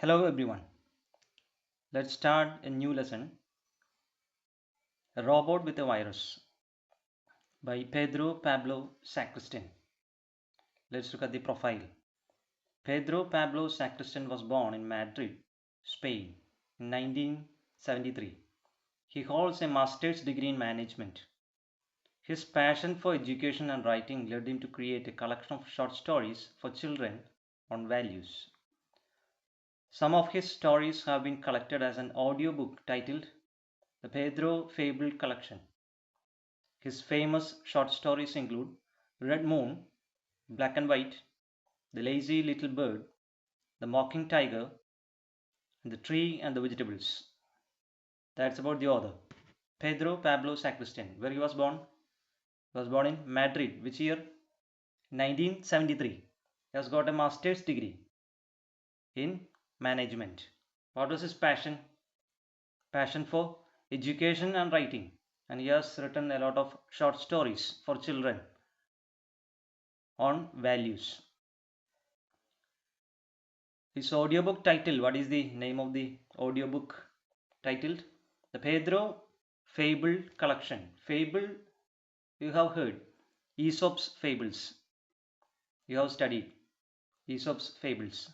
Hello everyone. Let's start a new lesson. A Robot with a Virus by Pedro Pablo Sacristan. Let's look at the profile. Pedro Pablo Sacristan was born in Madrid, Spain in 1973. He holds a master's degree in management. His passion for education and writing led him to create a collection of short stories for children on values. Some of his stories have been collected as an audiobook titled The Pedro Fable Collection. His famous short stories include Red Moon, Black and White, The Lazy Little Bird, The Mocking Tiger, and The Tree and the Vegetables. That's about the author. Pedro Pablo Sacristan. Where he was born? He was born in Madrid. Which year? 1973. He has got a master's degree in management. What was his passion? Passion for education and writing. And he has written a lot of short stories for children on values. His audiobook title, what is the name of the audiobook titled? The Pedro Fable Collection. Fable, you have heard. Aesop's Fables. You have studied Aesop's Fables.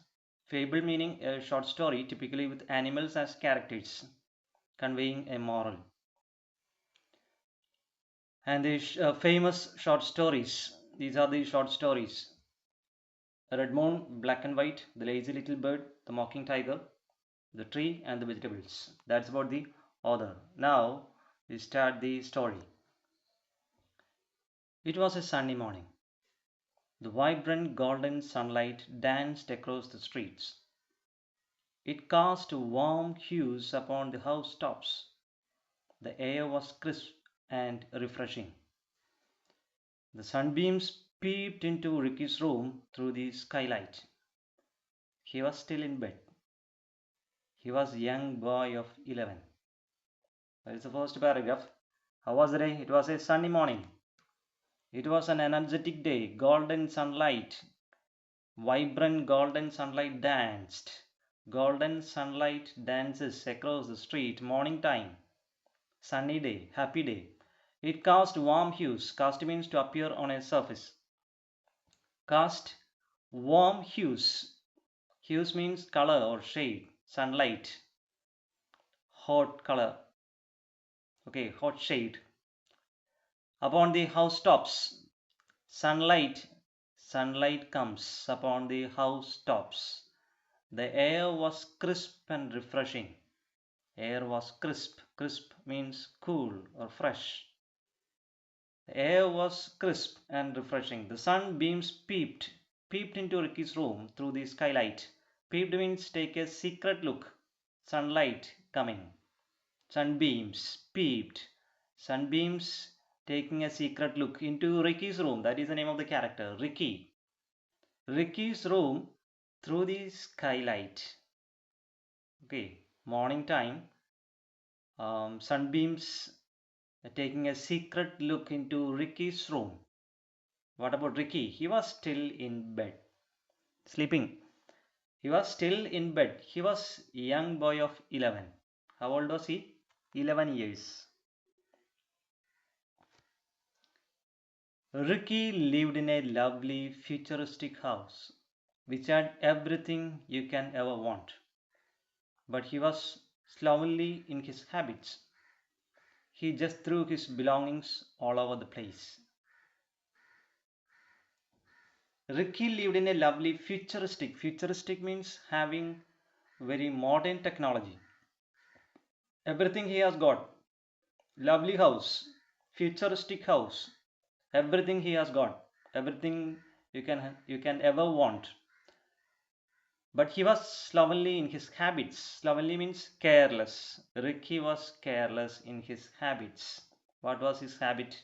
Fable meaning a short story, typically with animals as characters, conveying a moral. And the famous short stories. These are the short stories. Red Moon, Black and White, The Lazy Little Bird, The Mocking Tiger, The Tree and the Vegetables. That's about the author. Now we start the story. It was a sunny morning. The vibrant golden sunlight danced across the streets. It cast warm hues upon the housetops. The air was crisp and refreshing. The sunbeams peeped into Ricky's room through the skylight. He was still in bed. He was a young boy of 11. That is the first paragraph. How was the day? It was a sunny morning. It was an energetic day. Golden sunlight, vibrant golden sunlight danced. Golden sunlight dances across the street. Morning time. Sunny day. Happy day. It cast warm hues. Cast means to appear on a surface. Cast warm hues. Hues means color or shade. Sunlight. Hot color. Okay, hot shade. Upon the housetops. Sunlight comes upon the housetops. The air was crisp and refreshing. Air was crisp. Crisp means cool or fresh. The air was crisp and refreshing. The sunbeams peeped into Ricky's room through the skylight. Peeped means take a secret look. Sunlight coming. Sunbeams peeped. Sunbeams taking a secret look into Ricky's room. That is the name of the character, Ricky. Ricky's room through the skylight. Okay, morning time. Sunbeams taking a secret look into Ricky's room. What about Ricky? He was still in bed, sleeping. He was still in bed. He was a young boy of 11. How old was he? 11 years. Ricky lived in a lovely futuristic house which had everything you can ever want. But he was slovenly in his habits. He just threw his belongings all over the place. Ricky lived in a lovely futuristic. Futuristic means having very modern technology. Everything he has got. Lovely house. Futuristic house. Everything he has got. Everything you can ever want. But he was slovenly in his habits. Slovenly means careless. Ricky was careless in his habits. What was his habit?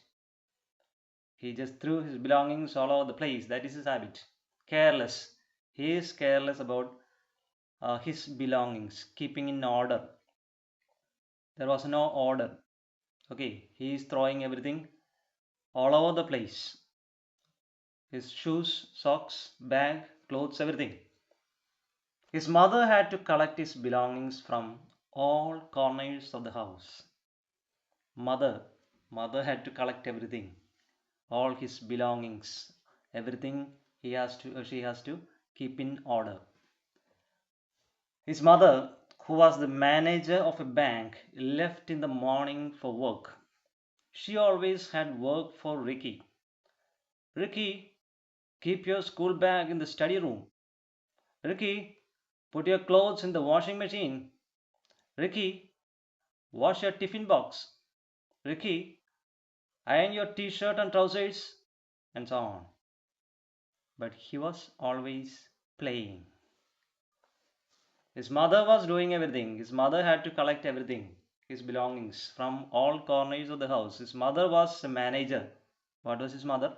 He just threw his belongings all over the place. That is his habit. Careless. He is careless about his belongings, keeping in order. There was no order. Okay, he is throwing everything all over the place. His shoes, socks, bag, clothes, everything. His mother had to collect his belongings from all corners of the house. Mother, mother had to collect everything, all his belongings, everything she has to keep in order. His mother, who was the manager of a bank, left in the morning for work. She always had work for Ricky. Ricky, keep your school bag in the study room. Ricky, put your clothes in the washing machine. Ricky, wash your tiffin box. Ricky, iron your t-shirt and trousers, and so on. But he was always playing. His mother was doing everything. His mother had to collect everything, his belongings from all corners of the house. His mother was a manager. What was his mother?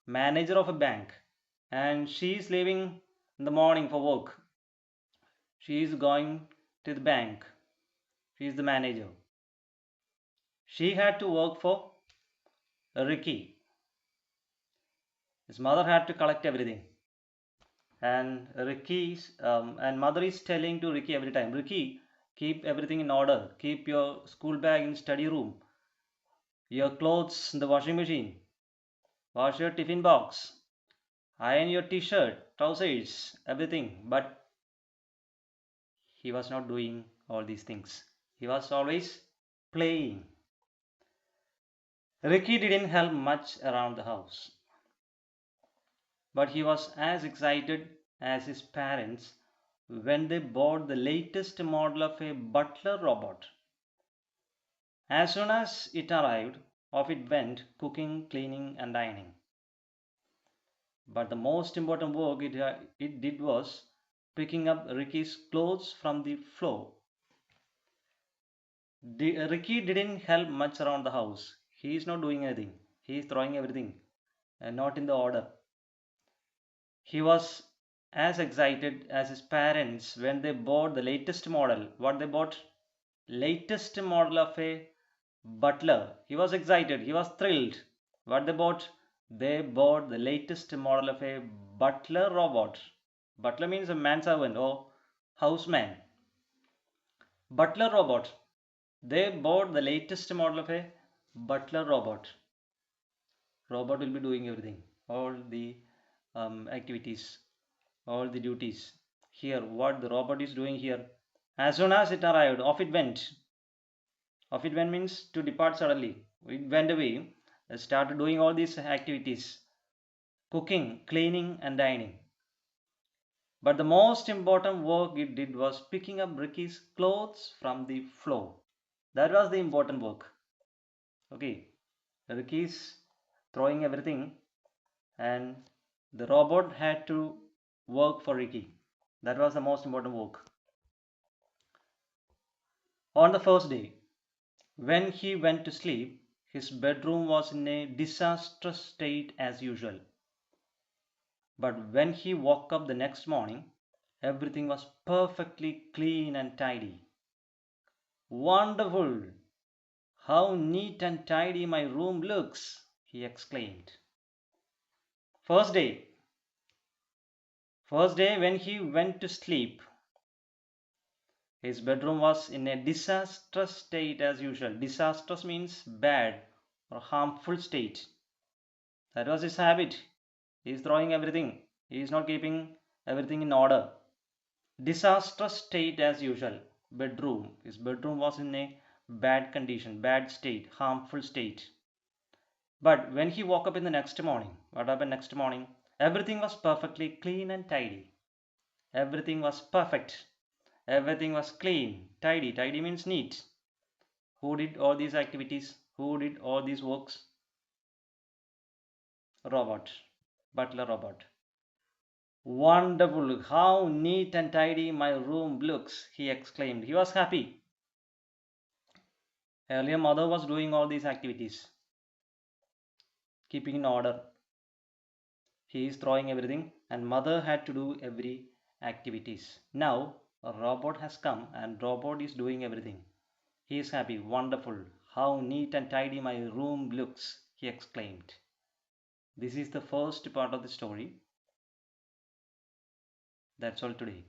Manager of a bank. And she is leaving in the morning for work. She is going to the bank. She is the manager. She had to work for Ricky. His mother had to collect everything. And and mother is telling to Ricky every time, Ricky, keep everything in order. Keep your school bag in study room. Your clothes in the washing machine. Wash your tiffin box. Iron your t-shirt, trousers, everything. But he was not doing all these things. He was always playing. Ricky didn't help much around the house, but he was as excited as his parents when they bought the latest model of a butler robot. As soon as it arrived, off it went, cooking, cleaning, and ironing. But the most important work it did was picking up Ricky's clothes from the floor. Ricky didn't help much around the house. He is not doing anything. He is throwing everything and not in the order. He was as excited as his parents when they bought the latest model. What they bought? Latest model of a butler. He was excited. He was thrilled. What they bought? They bought the latest model of a butler robot. Butler means a manservant or houseman. Butler robot. They bought the latest model of a butler robot. Robot will be doing everything, all the activities, all the duties. Here, what the robot is doing here, as soon as it arrived, off it went. Off it went means to depart suddenly. It went away, started doing all these activities, cooking, cleaning, and dining. But the most important work it did was picking up Ricky's clothes from the floor. That was the important work. Okay, Ricky's throwing everything, and the robot had to work for Ricky. That was the most important work. On the first day, when he went to sleep, his bedroom was in a disastrous state as usual. But when he woke up the next morning, everything was perfectly clean and tidy. Wonderful! How neat and tidy my room looks, he exclaimed. First day. First day when he went to sleep, his bedroom was in a disastrous state as usual. Disastrous means bad or harmful state. That was his habit. He is throwing everything. He is not keeping everything in order. Disastrous state as usual. Bedroom. His bedroom was in a bad condition, bad state, harmful state. But when he woke up in the next morning, what happened next morning? Everything was perfectly clean and tidy. Everything was perfect. Everything was clean, tidy. Tidy means neat. Who did all these activities? Who did all these works? Robot. Butler robot. Wonderful. How neat and tidy my room looks, he exclaimed. He was happy. Earlier, mother was doing all these activities, keeping in order. He is throwing everything, and mother had to do every activities. Now, a robot has come, and robot is doing everything. He is happy. Wonderful. How neat and tidy my room looks, he exclaimed. This is the first part of the story. That's all today.